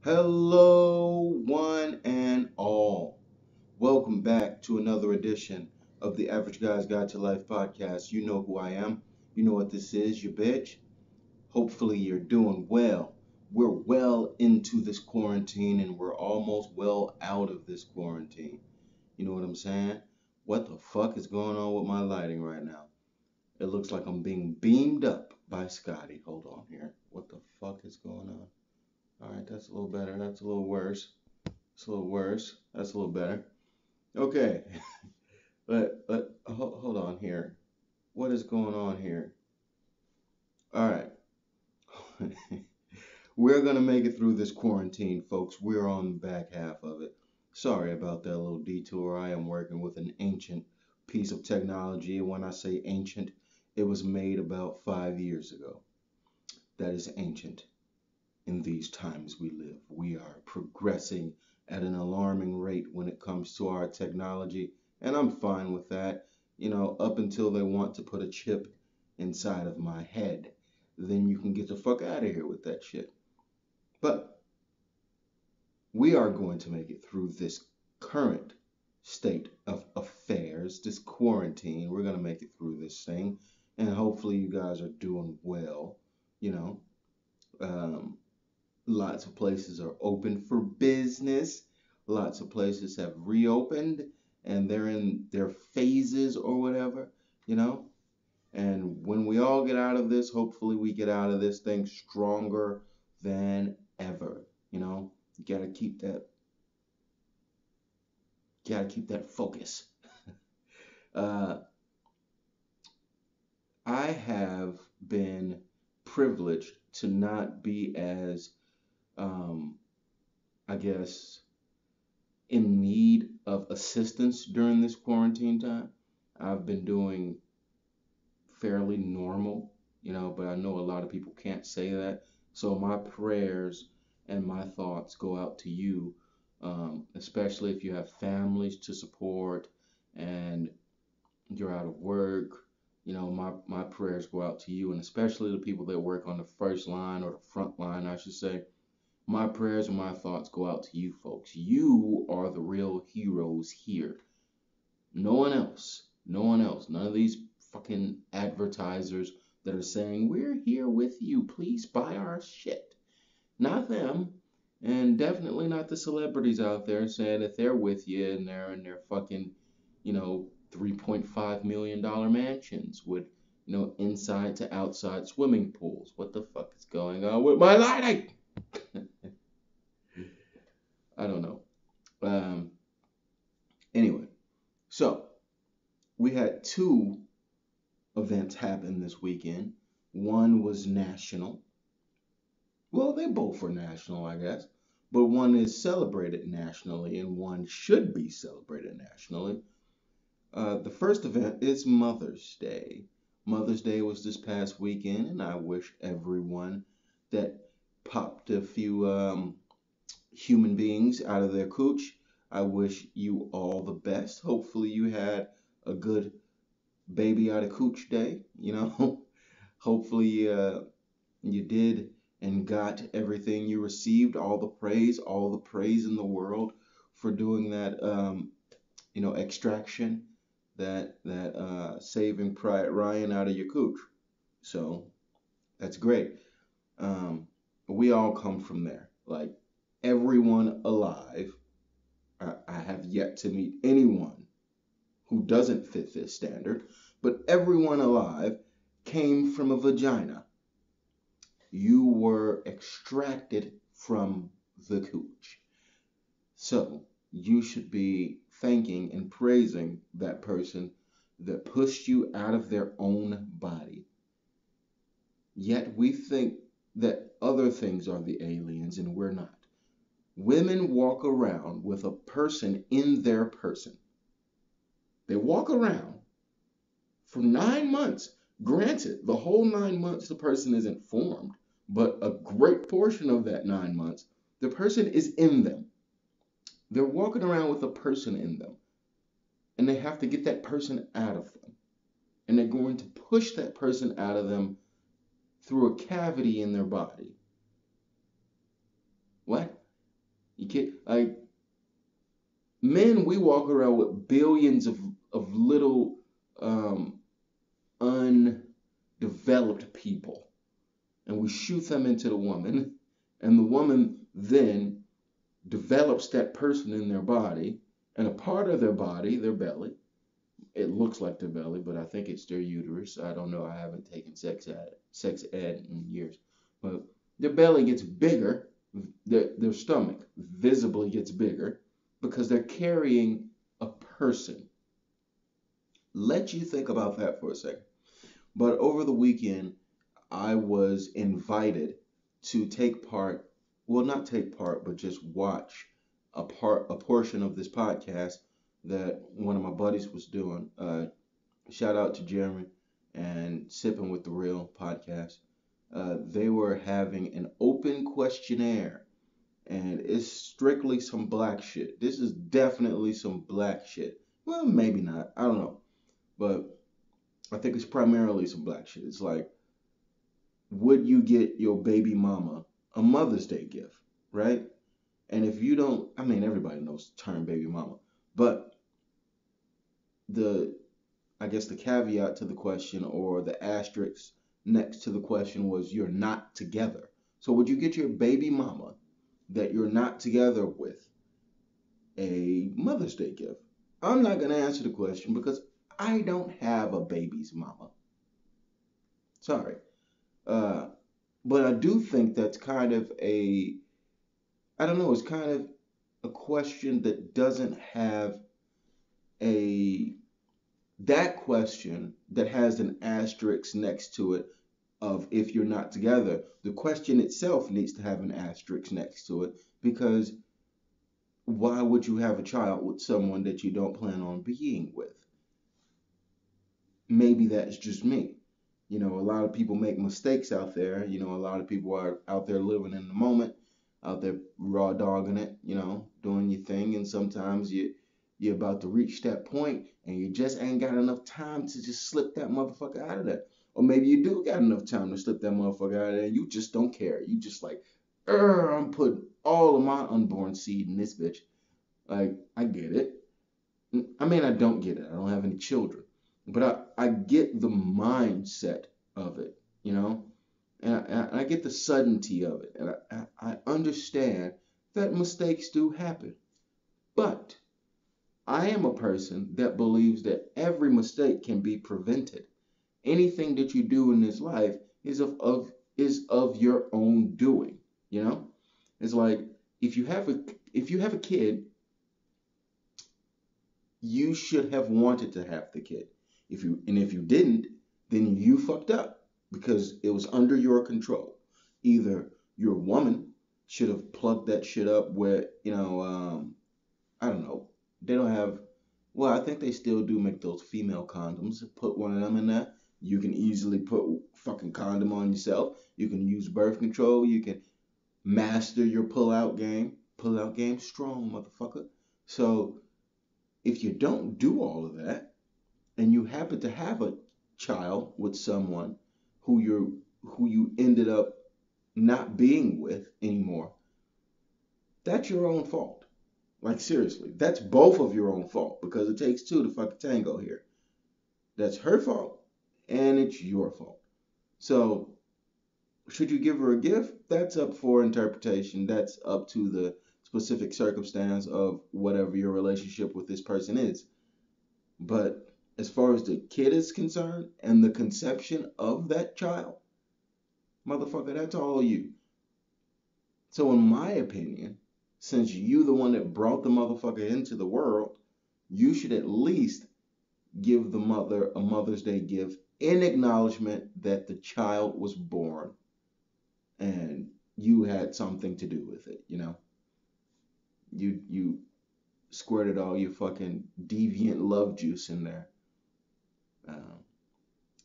Hello, one and all. Welcome back to another edition of the Average Guy's Guide to Life podcast. You know who I am. You know what this is, you bitch. Hopefully, you're doing well. We're well into this quarantine and we're almost well out of this quarantine. You know what I'm saying? What the fuck is going on with my lighting right now? It looks like I'm being beamed up by Scotty. Hold on here. What the fuck is going on? All right, that's a little better. That's a little worse. It's a little worse. That's a little better. Okay, hold on here. What is going on here? All right, we're gonna make it through this quarantine, folks. We're on the back half of it. Sorry about that little detour. I am working with an ancient piece of technology. When I say ancient, it was made about 5 years ago. That is ancient. In these times we live, we are progressing at an alarming rate when it comes to our technology, and I'm fine with that. Up until they want to put a chip inside of my head, then you can get the fuck out of here with that shit. But we are going to make it through this current state of affairs, this quarantine. We're going to make it through this thing, and hopefully you guys are doing well. You know, um, Lots of places are open for business. Lots of places have reopened and they're in their phases or whatever, you know? And when we all get out of this, hopefully we get out of this thing stronger than ever, you know? You gotta keep that focus. uh, I have been privileged to not be as um, I guess, in need of assistance during this quarantine time. I've been doing fairly normal, but I know a lot of people can't say that. So my prayers and my thoughts go out to you, especially if you have families to support and you're out of work. My prayers go out to you, and especially the people that work on the first line or the front line, I should say. My prayers and my thoughts go out to you folks. You are the real heroes here. No one else. No one else. None of these fucking advertisers that are saying, we're here with you. Please buy our shit. Not them. And definitely not the celebrities out there saying that they're with you and they're in their fucking, $3.5 million mansions with, inside to outside swimming pools. What the fuck is going on with my lighting? I don't know. Um, anyway, so we had two events happen this weekend. One was national. Well, they both were national, I guess. But one is celebrated nationally and one should be celebrated nationally. The first event is Mother's Day. Mother's Day was this past weekend, and I wish everyone that popped a few human beings out of their cooch. I wish you all the best. Hopefully, you had a good baby out of cooch day. Hopefully, you did and got everything you received, all the praise in the world for doing that, extraction, that saving Private Ryan out of your cooch. So that's great. Um, we all come from there. Like everyone alive, I have yet to meet anyone who doesn't fit this standard, but everyone alive came from a vagina. You were extracted from the cooch. So you should be thanking and praising that person that pushed you out of their own body. Yet we think that other things are the aliens and we're not. Women walk around with a person in their person. They walk around for 9 months. Granted, the whole 9 months the person isn't formed, but a great portion of that 9 months, the person is in them. They're walking around with a person in them, and they have to get that person out of them. And they're going to push that person out of them through a cavity in their body. What? You can't, like, men, we walk around with billions of little um, undeveloped people, and we shoot them into the woman, and the woman then develops that person in their body, and a part of their body, their belly, it looks like their belly, but I think it's their uterus. I don't know. I haven't taken sex ed in years, but their belly gets bigger. Their stomach visibly gets bigger because they're carrying a person. Let you think about that for a second. But over the weekend, I was invited to take part, well, not take part, but just watch a portion of this podcast that one of my buddies was doing. Shout out to Jeremy and Sipping with the Real podcast. They were having an open questionnaire, and it's strictly some black shit. This is definitely some black shit. Well, maybe not. I don't know. But I think it's primarily some black shit. It's like, would you get your baby mama a Mother's Day gift, right? And if you don't, I mean, everybody knows the term baby mama, but the, I guess the caveat to the question or the asterisk next to the question was you're not together. So would you get your baby mama that you're not together with a Mother's Day gift? I'm not going to answer the question because I don't have a baby's mama. Sorry. Uh, but I do think that's kind of I don't know, it's kind of a question that doesn't have a, that question that has an asterisk next to it of if you're not together. The question itself needs to have an asterisk next to it because why would you have a child with someone that you don't plan on being with? Maybe that's just me. You know, a lot of people make mistakes out there. You know, a lot of people are out there living in the moment, out there raw dogging it, you know, doing your thing. And sometimes you're about to reach that point and you just ain't got enough time to just slip that motherfucker out of there. Or maybe you do got enough time to slip that motherfucker out of there and you just don't care. You just like, I'm putting all of my unborn seed in this bitch. Like, I get it. I mean, I don't get it. I don't have any children. But I get the mindset of it, you know? And I get the suddenty of it. And I understand that mistakes do happen. But I am a person that believes that every mistake can be prevented. Anything that you do in this life is of your own doing, you know? It's like if you have a kid, you should have wanted to have the kid. If you didn't, then you fucked up because it was under your control. Either your woman should have plugged that shit up where, I don't know. They don't have, well, I think they still do make those female condoms. Put one of them in there. You can easily put fucking condom on yourself. You can use birth control. You can master your pull-out game. Pull-out game strong, motherfucker. So if you don't do all of that and you happen to have a child with someone who you ended up not being with anymore, that's your own fault. Like seriously, that's both of your own fault because it takes two to fuck a tango here. That's her fault and it's your fault. So should you give her a gift? That's up for interpretation. That's up to the specific circumstance of whatever your relationship with this person is. But as far as the kid is concerned and the conception of that child, motherfucker, that's all you. So in my opinion, since you the one that brought the motherfucker into the world, you should at least give the mother a Mother's Day gift in acknowledgement that the child was born and you had something to do with it, you know? You squirted all your fucking deviant love juice in there. Um,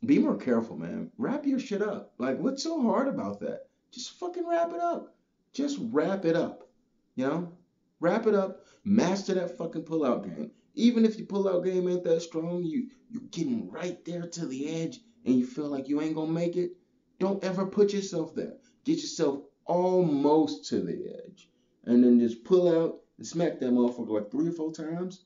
be more careful, man. Wrap your shit up. Like, what's so hard about that? Just fucking wrap it up. Just wrap it up. You know? Wrap it up. Master that fucking pull-out game. Even if your pull-out game ain't that strong, you getting right there to the edge and you feel like you ain't gonna make it. Don't ever put yourself there. Get yourself almost to the edge. and then just pull out and smack that motherfucker like 3 or 4 times,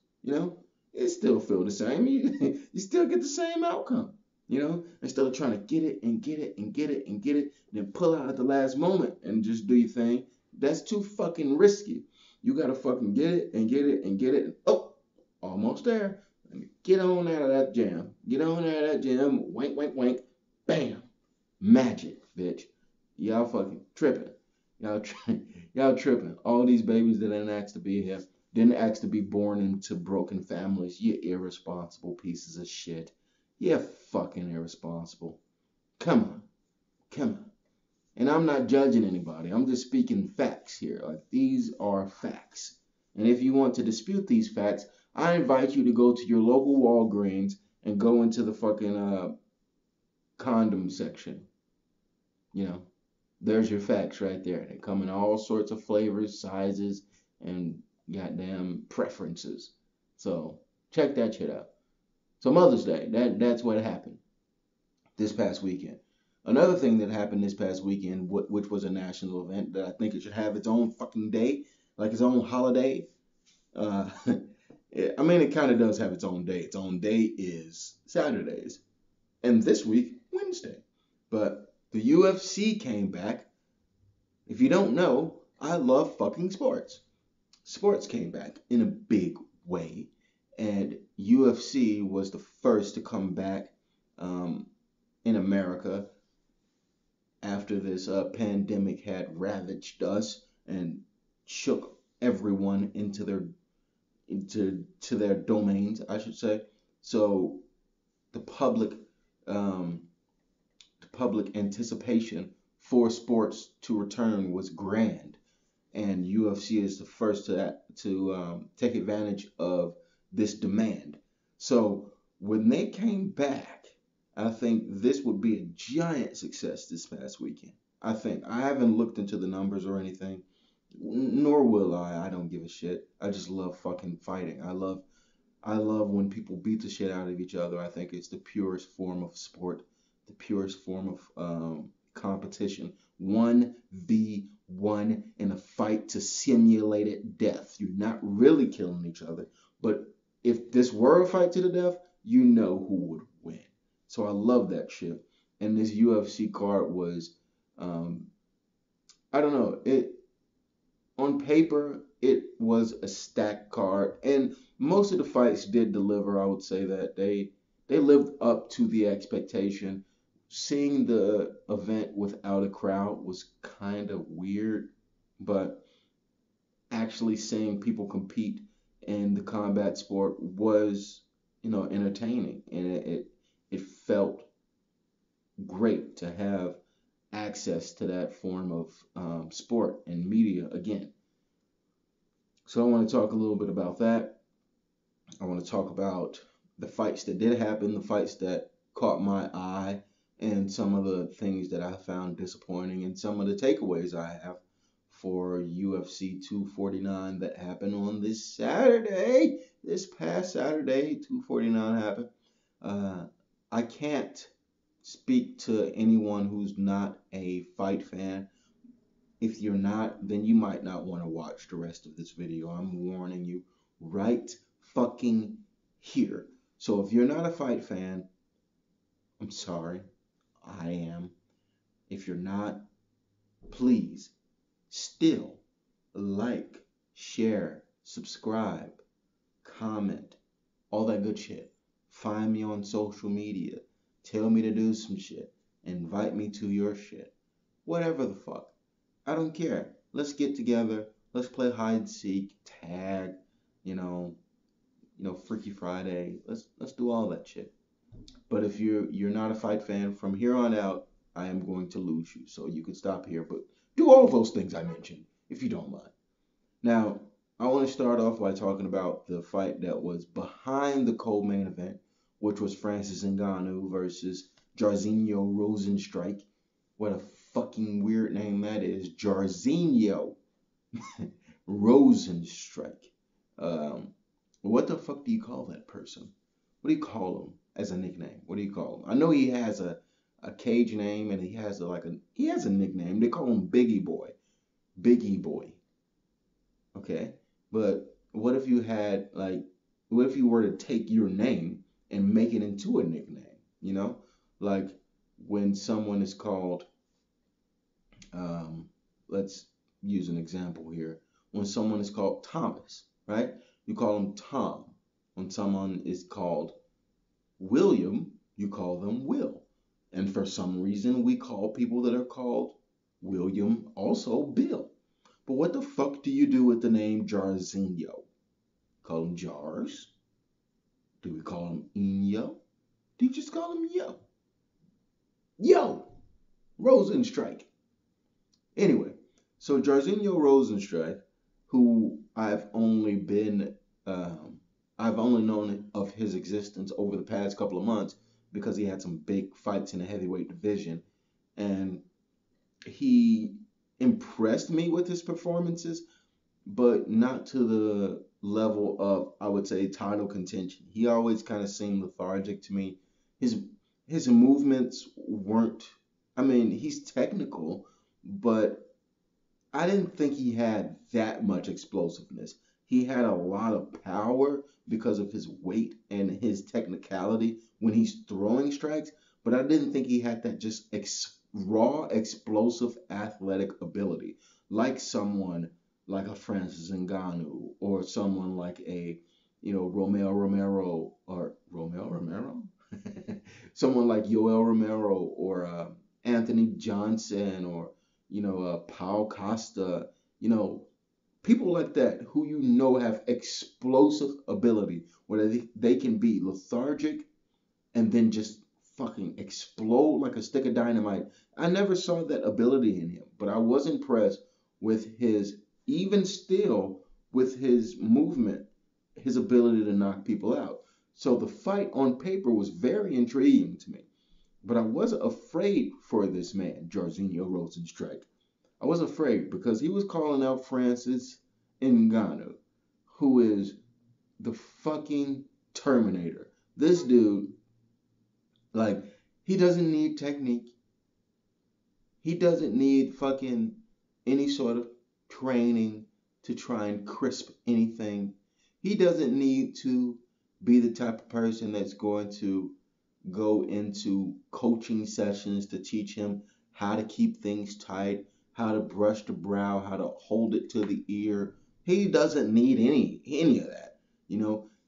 it still feel the same. You still get the same outcome, instead of trying to get it and get it and get it and get it, and then pull out at the last moment and just do your thing. That's too fucking risky. You gotta fucking get it and get it and get it. And, oh, almost there. Let me get on out of that jam. Get on out of that jam. Wank, wank, wank. Bam. Magic, bitch. Y'all fucking tripping. Y'all tripping. All these babies that didn't ask to be here, didn't ask to be born into broken families. You irresponsible pieces of shit. You're fucking irresponsible. Come on. Come on. And I'm not judging anybody. I'm just speaking facts here. Like, these are facts. And if you want to dispute these facts, I invite you to go to your local Walgreens and go into the fucking condom section. There's your facts right there. They come in all sorts of flavors, sizes, and goddamn preferences. So check that shit out. So Mother's Day, that's what happened this past weekend. Another thing that happened this past weekend, which was a national event that I think it should have its own fucking day, like its own holiday. It kind of does have its own day. Its own day is Saturdays, and this week Wednesday. But the UFC came back. If you don't know, I love fucking sports. Sports came back in a big way, and UFC was the first to come back in America after this pandemic had ravaged us and shook everyone into their domains, I should say. So the public anticipation for sports to return was grand, and UFC is the first to take advantage of this demand. So when they came back, I think this would be a giant success this past weekend. I think. I haven't looked into the numbers or anything, nor will I. I don't give a shit. I just love fucking fighting. I love when people beat the shit out of each other. I think it's the purest form of sport, the purest form of competition. 1v1 in a fight to simulated death. You're not really killing each other, but if this were a fight to the death, you know who would win. So I love that shit. And this UFC card was, I don't know, on paper, it was a stacked card, and most of the fights did deliver. I would say that they lived up to the expectation. Seeing the event without a crowd was kind of weird, but actually seeing people compete in the combat sport was, entertaining, and it felt great to have access to that form of sport and media again. So I want to talk a little bit about that. I want to talk about the fights that did happen, the fights that caught my eye, and some of the things that I found disappointing, and some of the takeaways I have for UFC 249 that happened on this Saturday. This past Saturday, 249 happened. I can't speak to anyone who's not a fight fan. If you're not, then you might not want to watch the rest of this video. I'm warning you right fucking here. So if you're not a fight fan, I'm sorry. I am. If you're not, please still like, share, subscribe, comment, all that good shit. Find me on social media. Tell me to do some shit. Invite me to your shit. Whatever the fuck. I don't care. Let's get together. Let's play hide and seek, tag, Freaky Friday. Let's do all that shit. But if you're not a fight fan, from here on out, I am going to lose you. So you can stop here, but do all those things I mentioned, if you don't mind. Now, I want to start off by talking about the fight that was behind the co-main event, which was Francis Ngannou versus Jairzinho Rozenstruik. What a fucking weird name that is. Jairzinho Rozenstruik. What the fuck do you call that person? What do you call him as a nickname? What do you call him? I know he has a cage name, and he has a nickname. They call him Biggie Boy. Biggie Boy. Okay. But what if you were to take your name and make it into a nickname? You know, like when someone is called, um, let's use an example here. When someone is called Thomas, right? You call them Tom. When someone is called William, you call them Will. And for some reason, we call people that are called William also Bill. But what the fuck do you do with the name Jarzinho? Call him Jars? Do we call him Inyo? Do you just call him Yo? Yo! Rosenstrike. Anyway, so Jarzinho Rosenstrike, who I've only known of his existence over the past couple of months because he had some big fights in the heavyweight division, and he impressed me with his performances, but not to the level of, I would say, title contention. He always kind of seemed lethargic to me. His his movements weren't. I mean, he's technical, but I didn't think he had that much explosiveness. He had a lot of power because of his weight and his technicality when he's throwing strikes, but I didn't think he had that just raw, explosive, athletic ability like someone like a Francis Ngannou or someone like a, Romeo Romero or Romeo Romero, someone like Yoel Romero or Anthony Johnson or Paul Costa, people like that who have explosive ability where they can be lethargic and then just fucking explode like a stick of dynamite. I never saw that ability in him, but I was impressed with even still, with his movement, his ability to knock people out. So the fight on paper was very intriguing to me. But I wasn't afraid for this man, Jairzinho Rosenstrike. I was afraid because he was calling out Francis Ngannou, who is the fucking Terminator. This dude, like, he doesn't need technique. He doesn't need fucking any sort of training to try and crisp anything. He doesn't need to be the type of person that's going to go into coaching sessions to teach him how to keep things tight, how to brush the brow, how to hold it to the ear. He doesn't need any of that.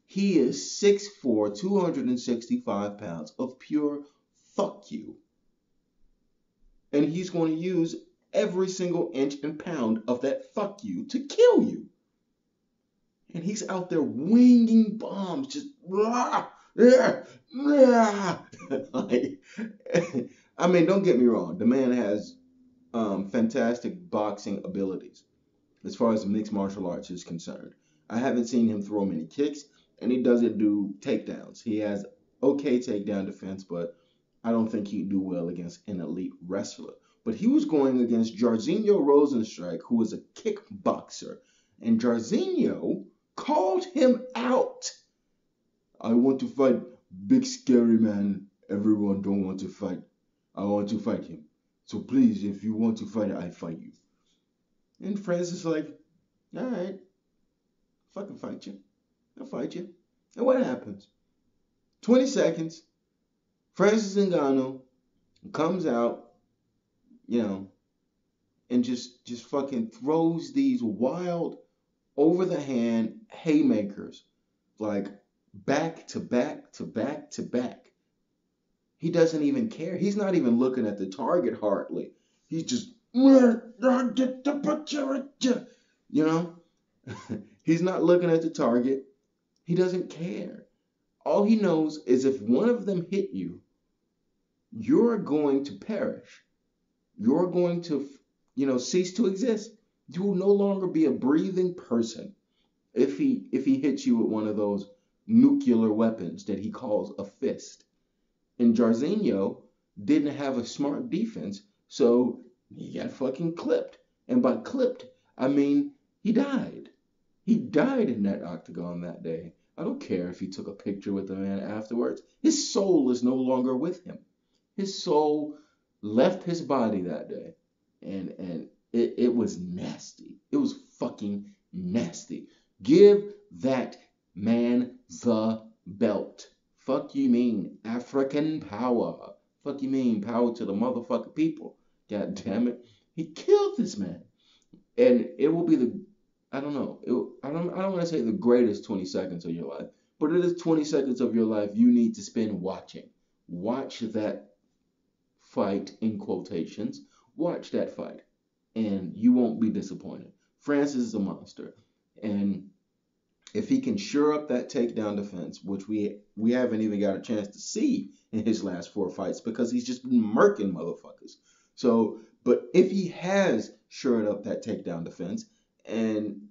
He is 6'4", 265 pounds of pure fuck you. And he's going to use every single inch and pound of that fuck you to kill you. And he's out there winging bombs, just like, I mean, don't get me wrong. The man has fantastic boxing abilities as far as mixed martial arts is concerned. I haven't seen him throw many kicks, and he doesn't do takedowns. He has okay takedown defense, but I don't think he'd do well against an elite wrestler. But he was going against Jairzinho Rosenstrike, who was a kickboxer, and Jairzinho called him out. I want to fight big scary man. Everyone don't want to fight. I want to fight him. So please, if you want to fight, I fight you. And Francis is like, all right, fucking fight you. I'll fight you. And what happens? 20 seconds, Francis Ngannou comes out, and just fucking throws these wild, over the hand haymakers, like back to back to back to back. He doesn't even care. He's not even looking at the target hardly. He's just, he's not looking at the target. He doesn't care. All he knows is if one of them hit you, you're going to perish. You're going to, cease to exist. You will no longer be a breathing person if he hits you with one of those nuclear weapons that he calls a fist. And Jairzinho didn't have a smart defense, so he got fucking clipped. And by clipped, I mean he died. He died in that octagon that day. I don't care if he took a picture with the man afterwards. His soul is no longer with him. His soul left his body that day. And it was nasty. It was fucking nasty. Give that man the belt. Fuck you mean African power. Fuck you mean power to the motherfucking people. God damn it. He killed this man. And it will be the I don't know. I don't want to say the greatest 20 seconds of your life, but it is 20 seconds of your life you need to spend watching. Watch that fight in quotations. Watch that fight and you won't be disappointed. Francis is a monster. And if he can shore up that takedown defense, which we haven't even got a chance to see in his last four fights because he's just been murking motherfuckers. So, but if he has shored up that takedown defense and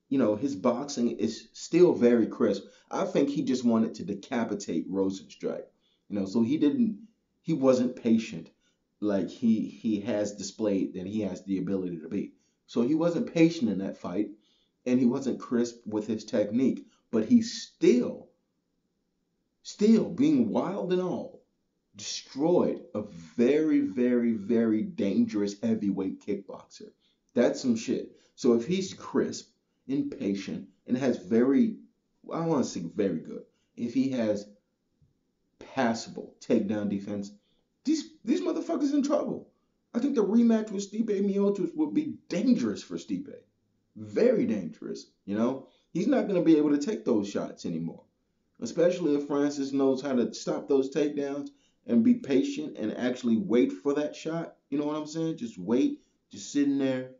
his boxing is still very crisp. I think he just wanted to decapitate Rosenstrike. So he wasn't patient like he has displayed that he has the ability to be. So he wasn't patient in that fight and he wasn't crisp with his technique, but he still being wild and all destroyed a very, very, very dangerous heavyweight kickboxer. That's some shit. So if he's crisp, impatient, and has I don't want to say very good, if he has passable takedown defense, these motherfuckers in trouble. I think the rematch with Stipe Miocic would be dangerous for Stipe. Very dangerous. He's not going to be able to take those shots anymore. Especially if Francis knows how to stop those takedowns and be patient and actually wait for that shot. You know what I'm saying? Just wait, just sitting there.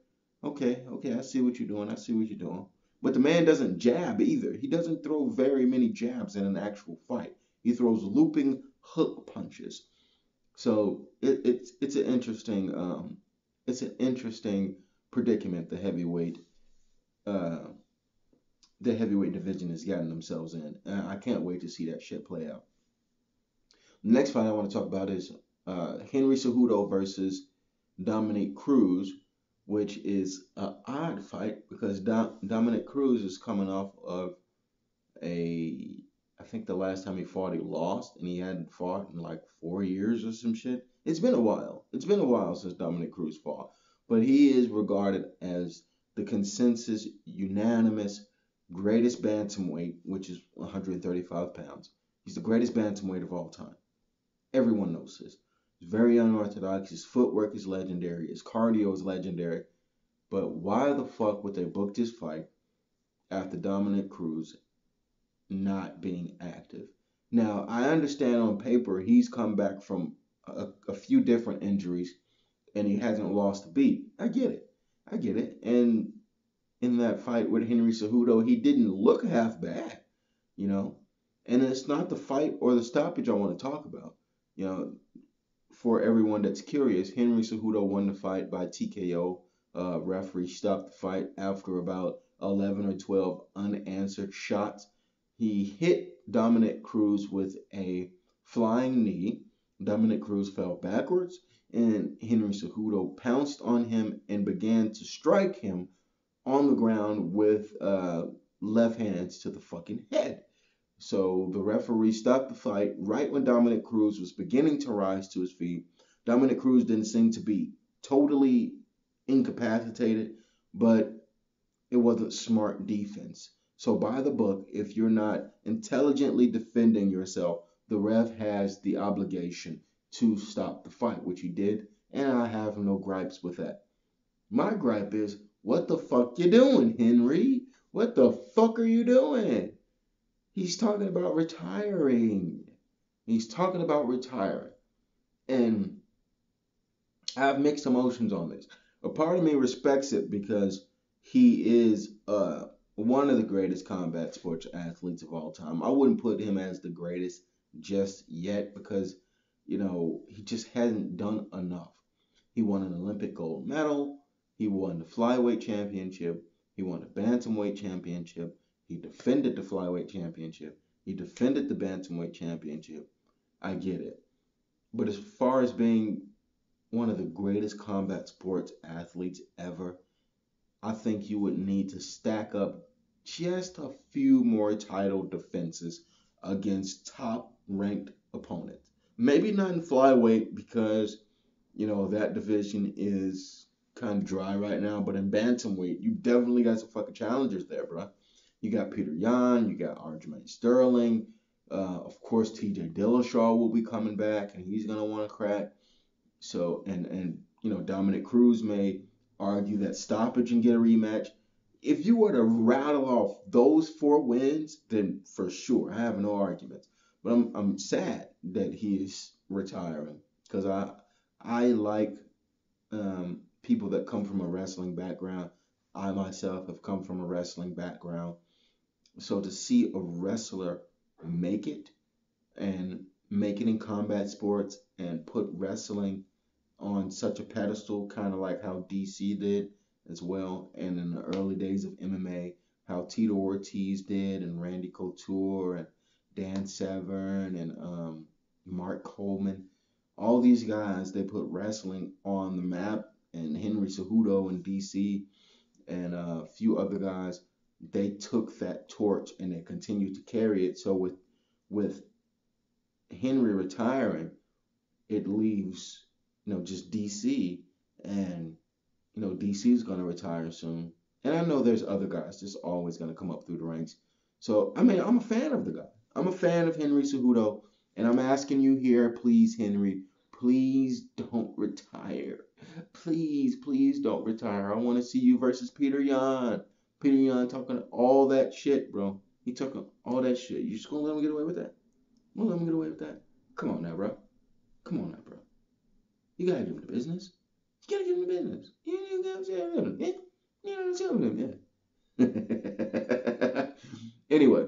Okay, I see what you're doing. I see what you're doing. But the man doesn't jab either. He doesn't throw very many jabs in an actual fight. He throws looping hook punches. So it's an interesting predicament uh, the heavyweight division has gotten themselves in. I can't wait to see that shit play out. The next fight I want to talk about is Henry Cejudo versus Dominic Cruz, which is an odd fight because Dominic Cruz is coming off of I think the last time he fought, he lost, and he hadn't fought in like 4 years or some shit. It's been a while. It's been a while since Dominic Cruz fought, but he is regarded as the consensus, unanimous greatest bantamweight, which is 135 pounds. He's the greatest bantamweight of all time. Everyone knows this. He's very unorthodox. His footwork is legendary. His cardio is legendary. But why the fuck would they book this fight after Dominic Cruz not being active? Now, I understand on paper he's come back from a few different injuries and he hasn't lost a beat. I get it. I get it. And in that fight with Henry Cejudo, he didn't look half bad, you know. And it's not the fight or the stoppage I want to talk about. You know, for everyone that's curious, Henry Cejudo won the fight by TKO. Referee stopped the fight after about 11 or 12 unanswered shots. He hit Dominic Cruz with a flying knee. Dominic Cruz fell backwards, and Henry Cejudo pounced on him and began to strike him on the ground with left hands to the fucking head. So the referee stopped the fight right when Dominic Cruz was beginning to rise to his feet. Dominic Cruz didn't seem to be totally incapacitated, but it wasn't smart defense. So by the book, if you're not intelligently defending yourself, the ref has the obligation to stop the fight, which he did, and I have no gripes with that. My gripe is, what the fuck you doing, Henry? What the fuck are you doing? He's talking about retiring. He's talking about retiring. And I have mixed emotions on this. A part of me respects it because he is one of the greatest combat sports athletes of all time. I wouldn't put him as the greatest just yet because, he just hasn't done enough. He won an Olympic gold medal. He won the flyweight championship. He won the bantamweight championship. He defended the flyweight championship. He defended the bantamweight championship. I get it. But as far as being one of the greatest combat sports athletes ever, I think you would need to stack up just a few more title defenses against top ranked opponents. Maybe not in flyweight because, that division is kind of dry right now, but in bantamweight, you definitely got some fucking challengers there, bro. You got Peter Yan, you got Aljamain Sterling, of course T.J. Dillashaw will be coming back, and he's gonna want to crack. So Dominic Cruz may argue that stoppage and get a rematch. If you were to rattle off those 4 wins, then for sure I have no arguments. But I'm sad that he is retiring because I like people that come from a wrestling background. I myself have come from a wrestling background. So to see a wrestler make it and make it in combat sports and put wrestling on such a pedestal, kind of like how DC did as well, and in the early days of MMA, how Tito Ortiz did, and Randy Couture, and Dan Severn, and Mark Coleman. All these guys, they put wrestling on the map, and Henry Cejudo in DC, and a few other guys, they took that torch and they continued to carry it. So with Henry retiring, it leaves just DC, and DC is going to retire soon. And I know there's other guys that's always going to come up through the ranks. So I mean, I'm a fan of the guy. I'm a fan of Henry Cejudo, and I'm asking you here, please, Henry, please don't retire. Please, please don't retire. I want to see you versus Peter Yan. Peter Yan talking all that shit, bro. He talking all that shit. You just gonna let him get away with that? You gonna let him get away with that? Come on now, bro. Come on now, bro. You gotta give him the business. You gotta give him the business. You gotta share with him. Yeah? You gotta share with him, yeah. Anyway,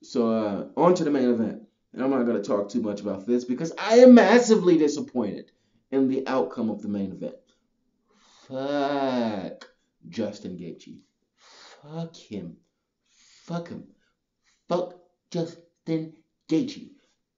so on to the main event. And I'm not gonna talk too much about this because I am massively disappointed in the outcome of the main event. Fuck Justin Gaethje. Fuck him. Fuck him. Fuck Justin Gaethje.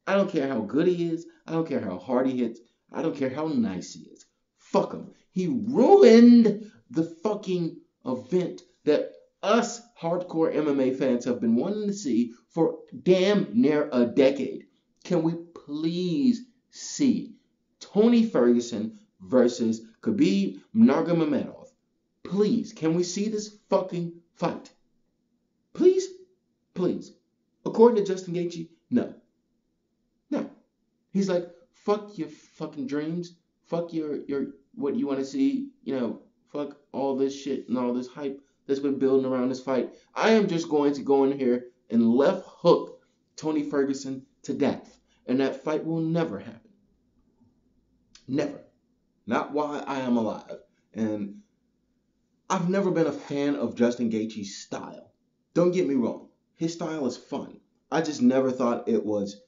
I don't care how good he is. I don't care how hard he hits. I don't care how nice he is. Fuck him. He ruined the fucking event that us hardcore MMA fans have been wanting to see for damn near a decade. Can we please see Tony Ferguson versus Khabib Nurmagomedov? Please, can we see this fucking fight? Please? Please. According to Justin Gaethje, no. No. He's like, fuck your fucking dreams. Fuck your what you want to see. Fuck all this shit and all this hype that's been building around this fight. I am just going to go in here and left hook Tony Ferguson to death. And that fight will never happen. Never. Not while I am alive. And I've never been a fan of Justin Gaethje's style. Don't get me wrong. His style is fun. I just never thought it was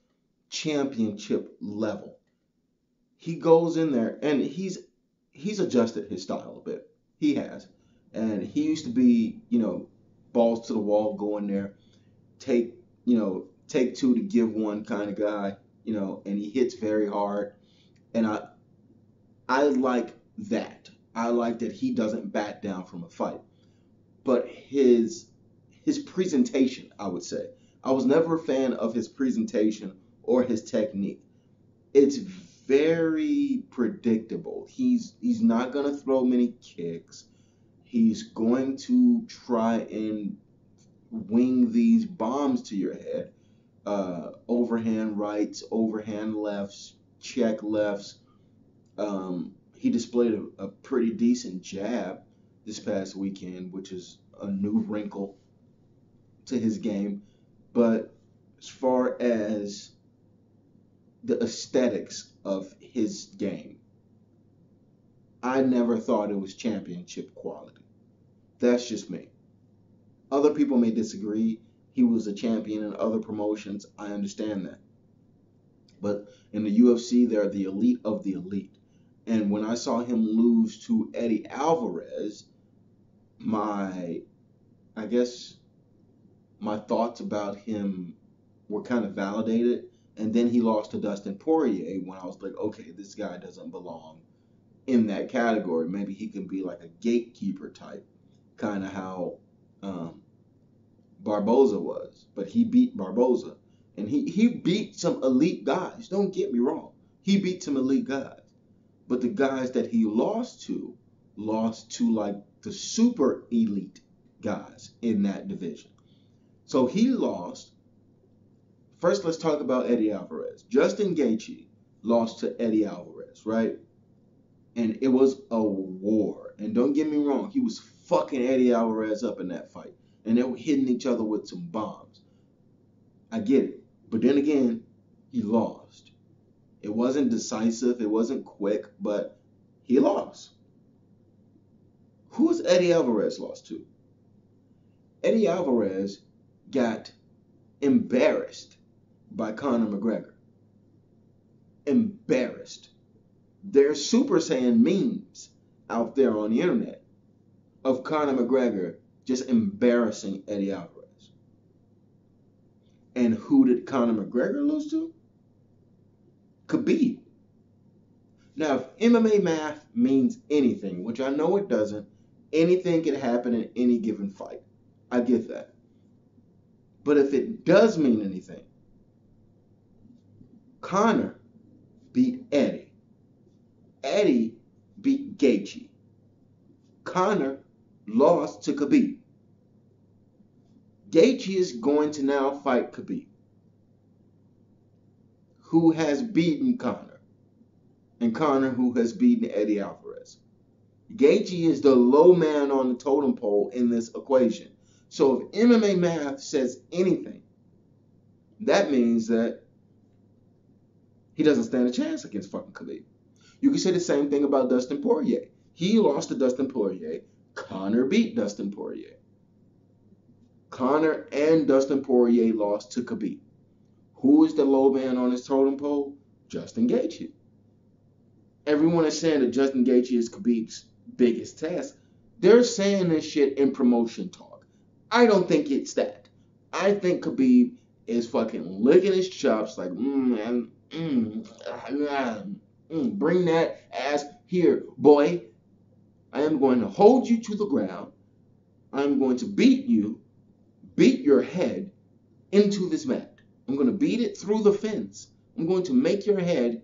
championship level. He goes in there and he's adjusted his style a bit. He has. And he used to be, balls to the wall, go in there, take two to give one kind of guy, and he hits very hard. And I like that. I like that he doesn't back down from a fight. But his presentation, I would say. I was never a fan of his presentation or his technique. It's very predictable. He's not going to throw many kicks. He's going to try and wing these bombs to your head. Overhand rights, overhand lefts, check lefts. He displayed a pretty decent jab this past weekend, which is a new wrinkle to his game. But as far as the aesthetics of his game, I never thought it was championship quality. That's just me. Other people may disagree. He was a champion in other promotions. I understand that. But in the UFC, they're the elite of the elite. And when I saw him lose to Eddie Alvarez, I guess my thoughts about him were kind of validated. And then he lost to Dustin Poirier when I was like, okay, this guy doesn't belong in that category. Maybe he can be like a gatekeeper type, kind of how Barboza was. But he beat Barboza. And he beat some elite guys. Don't get me wrong. He beat some elite guys. But the guys that he lost to lost to like the super elite guys in that division. So he lost. First, let's talk about Eddie Alvarez. Justin Gaethje lost to Eddie Alvarez, right? And it was a war. And don't get me wrong, he was fucking Eddie Alvarez up in that fight. And they were hitting each other with some bombs. I get it. But then again, he lost. It wasn't decisive, it wasn't quick, but he lost. Who has Eddie Alvarez lost to? Eddie Alvarez got embarrassed by Conor McGregor. Embarrassed. There's Super Saiyan memes out there on the internet of Conor McGregor just embarrassing Eddie Alvarez. And who did Conor McGregor lose to? Khabib. Now, if MMA math means anything, which I know it doesn't, anything can happen in any given fight. I get that. But if it does mean anything, Conor beat Eddie. Eddie beat Gaethje. Conor lost to Khabib. Gaethje is going to now fight Khabib, who has beaten Conor, and Conor who has beaten Eddie Alvarez. Gaethje is the low man on the totem pole in this equation. So if MMA math says anything, that means that he doesn't stand a chance against fucking Khabib. You can say the same thing about Dustin Poirier. He lost to Dustin Poirier. Conor beat Dustin Poirier. Conor and Dustin Poirier lost to Khabib. Who is the low man on his totem pole? Justin Gaethje. Everyone is saying that Justin Gaethje is Khabib's biggest test. They're saying this shit in promotion talk. I don't think it's that. I think Khabib is fucking licking his chops like, bring that ass here, boy. I am going to hold you to the ground. I'm going to beat your head into this mat. I'm going to beat it through the fence. I'm going to make your head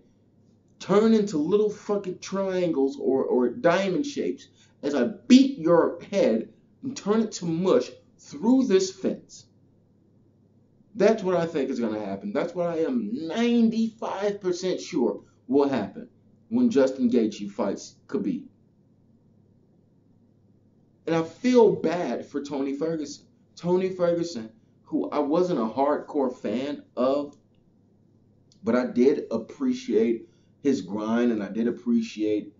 turn into little fucking triangles or diamond shapes as I beat your head and turn it to mush through this fence. That's what I think is going to happen. That's what I am 95% sure will happen when Justin Gaethje fights Khabib. And I feel bad for Tony Ferguson. Tony Ferguson, who I wasn't a hardcore fan of, but I did appreciate his grind and I did appreciate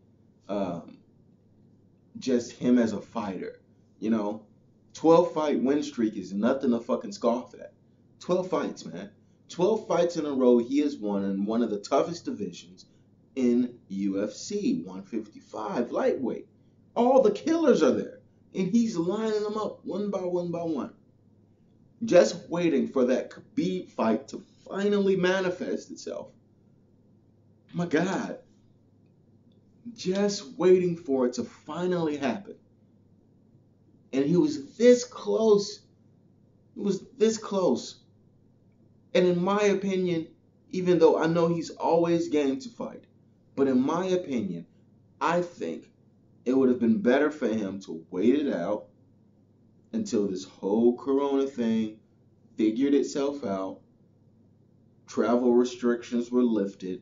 just him as a fighter. 12 fight win streak is nothing to fucking scoff at. 12 fights, man. 12 fights in a row he has won in one of the toughest divisions in UFC, 155, lightweight. All the killers are there. And he's lining them up one by one by one. Just waiting for that Khabib fight to finally manifest itself. My God. Just waiting for it to finally happen. And he was this close. It was this close. And in my opinion, even though I know he's always game to fight, but in my opinion, I think it would have been better for him to wait it out until this whole Corona thing figured itself out, travel restrictions were lifted,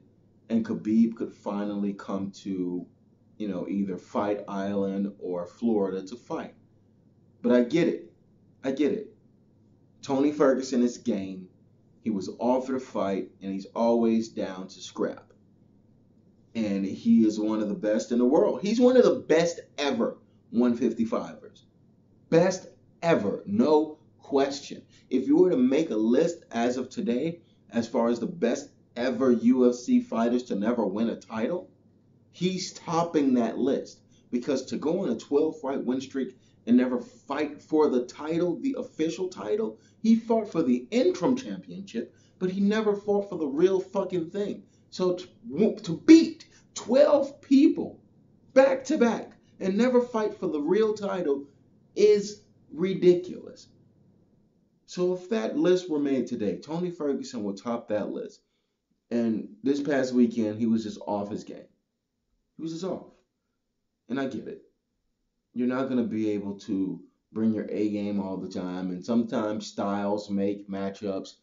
and Khabib could finally come to, either Fight Island or Florida to fight. But I get it. I get it. Tony Ferguson is game. He was offered a fight, and he's always down to scrap. And he is one of the best in the world. He's one of the best ever 155ers. Best ever, no question. If you were to make a list as of today, as far as the best ever UFC fighters to never win a title, he's topping that list. Because to go on a 12-fight win streak and never fight for the title, the official title, he fought for the interim championship, but he never fought for the real fucking thing. So to beat 12 people back to back and never fight for the real title is ridiculous. So if that list were made today, Tony Ferguson would top that list. And this past weekend, he was just off his game. He was just off. And I get it. You're not going to be able to bring your A game all the time. And sometimes styles make matchups.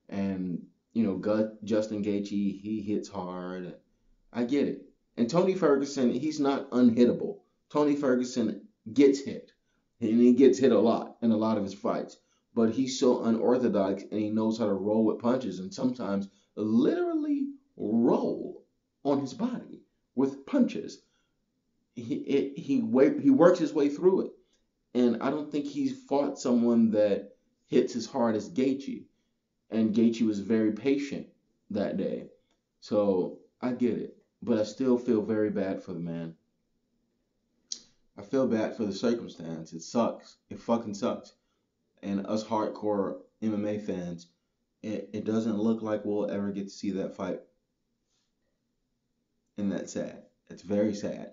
And, Justin Gaethje, he hits hard. I get it. And Tony Ferguson, he's not unhittable. Tony Ferguson gets hit. And he gets hit a lot in a lot of his fights. But he's so unorthodox and he knows how to roll with punches and sometimes literally roll on his body with punches. He works his way through it. And I don't think he's fought someone that hits as hard as Gaethje. And Gaethje was very patient that day. So I get it. But I still feel very bad for the man. I feel bad for the circumstance. It sucks. It fucking sucks. And us hardcore MMA fans, it doesn't look like we'll ever get to see that fight. And that's sad. It's very sad.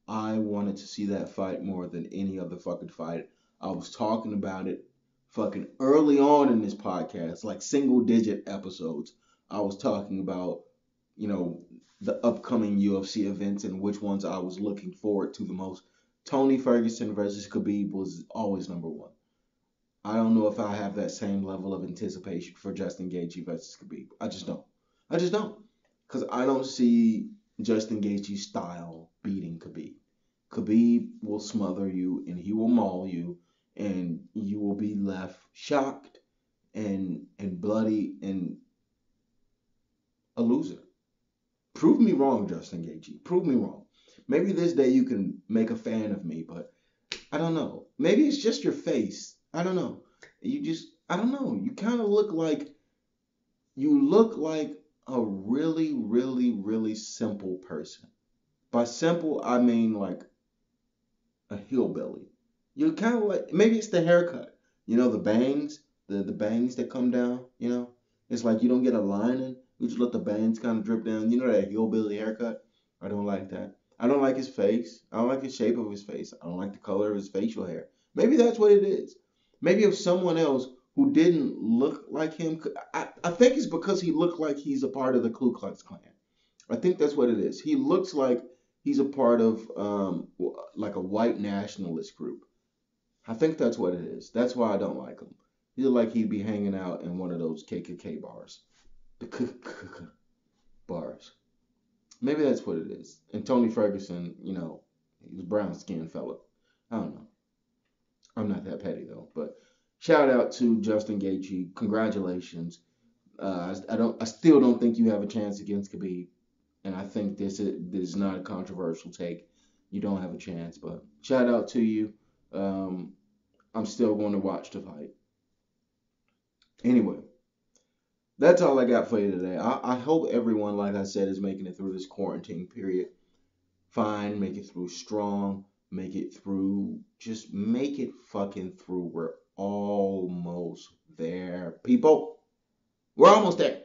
I wanted to see that fight more than any other fucking fight. I was talking about it fucking early on in this podcast, like single digit episodes. I was talking about, you know, the upcoming UFC events and which ones I was looking forward to the most. Tony Ferguson versus Khabib was always number one. I don't know if I have that same level of anticipation for Justin Gaethje versus Khabib. I just don't. I just don't. Because I don't see Justin Gaethje's style beating Khabib. Khabib will smother you and he will maul you and you will be left shocked and bloody and a loser. Prove me wrong, Justin Gaethje. Prove me wrong. Maybe this day you can make a fan of me, but I don't know. Maybe it's just your face. I don't know. I don't know. You look like a really, really, really simple person. By simple, I mean like a hillbilly. You're kind of like, maybe it's the haircut. The bangs, the bangs that come down, It's like you don't get a lining. You just let the bangs kind of drip down. You know that hillbilly haircut? I don't like that. I don't like his face. I don't like the shape of his face. I don't like the color of his facial hair. Maybe that's what it is. Maybe if someone else who didn't look like him, I think it's because he looked like he's a part of the Ku Klux Klan. I think that's what it is. He looks like he's a part of like a white nationalist group. I think that's what it is. That's why I don't like him. He look like he'd be hanging out in one of those KKK bars. The bars. Maybe that's what it is. And Tony Ferguson, he was brown skinned fella. I don't know. I'm not that petty though. But shout out to Justin Gaethje. Congratulations. I still don't think you have a chance against Khabib. And I think this is not a controversial take. You don't have a chance, but shout out to you. Um, I'm still going to watch the fight. Anyway, that's all I got for you today. I hope everyone, like I said, is making it through this quarantine period fine, make it through strong, make it through, just make it fucking through. We're almost there, people. We're almost there.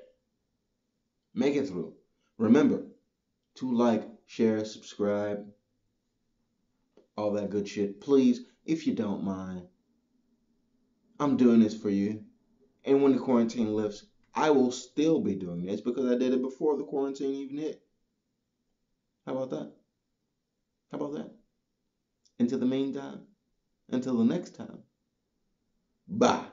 Make it through. Remember to like, share, subscribe, all that good shit. Please, if you don't mind, I'm doing this for you. And when the quarantine lifts, I will still be doing this because I did it before the quarantine even hit. How about that? How about that? Until the meantime, until the next time, bye.